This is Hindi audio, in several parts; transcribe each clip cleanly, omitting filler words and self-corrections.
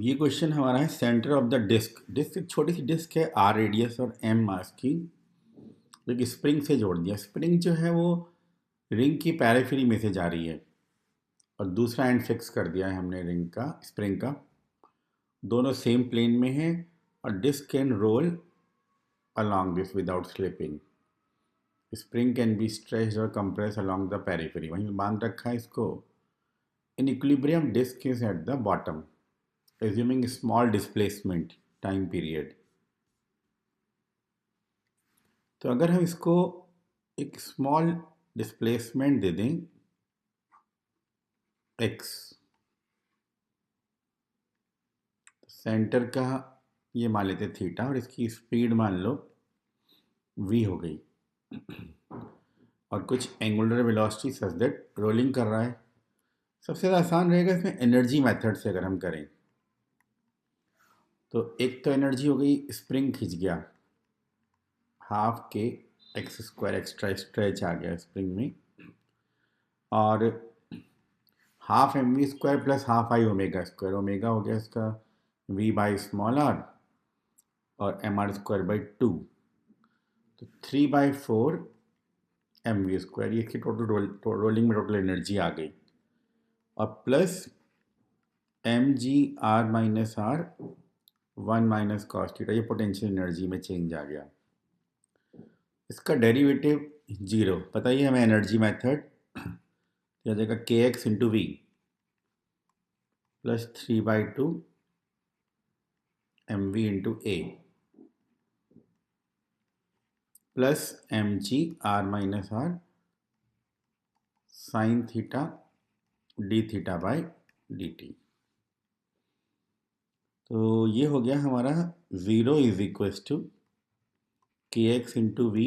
ये क्वेश्चन हमारा है centre of the disc. Disc एक छोटी सी डिस्क है, आर रेडियस और एम मास की, एक स्प्रिंग से जोड़ दिया। स्प्रिंग जो है वो रिंग की पैरीफेरी में से जा रही है और दूसरा एंड फिक्स कर दिया है हमने रिंग का, स्प्रिंग का। दोनों सेम प्लेन में है और disc can roll along this without slipping. Spring can be stretched or compressed along the periphery. वहीं बांध रखा है इसको। In equilibrium, disk is at the bottom, assuming small displacement time period. तो अगर हम इसको एक स्मॉल डिस्प्लेसमेंट दे दें x, सेंटर का ये मान लेते थीटा और इसकी स्पीड मान लो v हो गई और कुछ angular velocity such that rolling कर रहा है। सबसे ज़्यादा आसान रहेगा इसमें एनर्जी मेथड से अगर हम करें तो एक तो एनर्जी हो गई, स्प्रिंग खिंच गया, half k x square extra stretch आ गया स्प्रिंग में, और half m v square plus half I omega square, omega हो गया इसका वी बाई स्मॉल आर और एम आर स्क्वायर बाई 2, तो 3/4 एम वी स्क्वायर, ये इसकी टोटल रोलिंग में टोटल एनर्जी आ गई, और plus m g r minus r 1 minus cos theta, ये पोटेंशियल एनर्जी में चेंज आ गया। इसका डेरिवेटिव 0, बताइए हमें एनर्जी मेथड, हो जाएगा k x into v plus 3/2 m v into a plus m g r minus r sine theta d theta by d t. तो ये हो गया हमारा 0 is equal to k x into v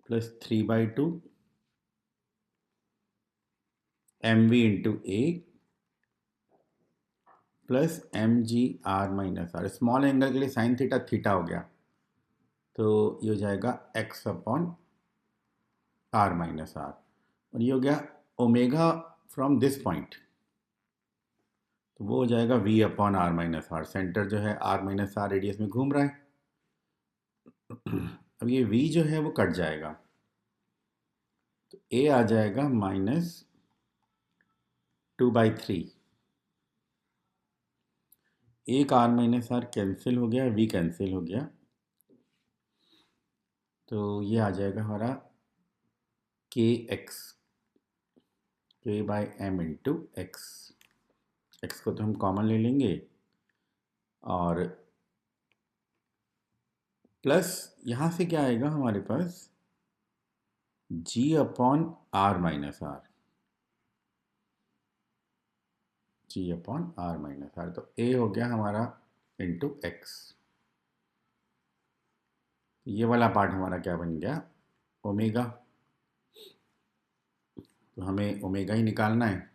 plus 3/2 m v into a plus m g r minus r, small angle के लिए साइन थीटा थीटा हो गया, तो ये हो जाएगा x upon r minus r, और ये हो गया ओमेगा फ्रॉम दिस पॉइंट, तो वो हो जाएगा v upon r minus r. Centre जो है आर माइनस आर रेडियस में घूम रहा है। अब ये v जो है वो कट जाएगा, तो a आ जाएगा -2/3, एक आर माइनस आर कैंसिल हो गया, v कैंसिल हो गया, तो ये आ जाएगा हमारा k x, k by m into x. X को तो हम कॉमन ले लेंगे और प्लस यहाँ से क्या आएगा हमारे पास g upon r minus r, g upon r minus r, तो a हो गया हमारा इंटू एक्स। ये वाला पार्ट हमारा क्या बन गया, ओमेगा, तो हमें ओमेगा ही निकालना है,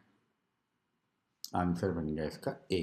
आंसर बन गया इसका a।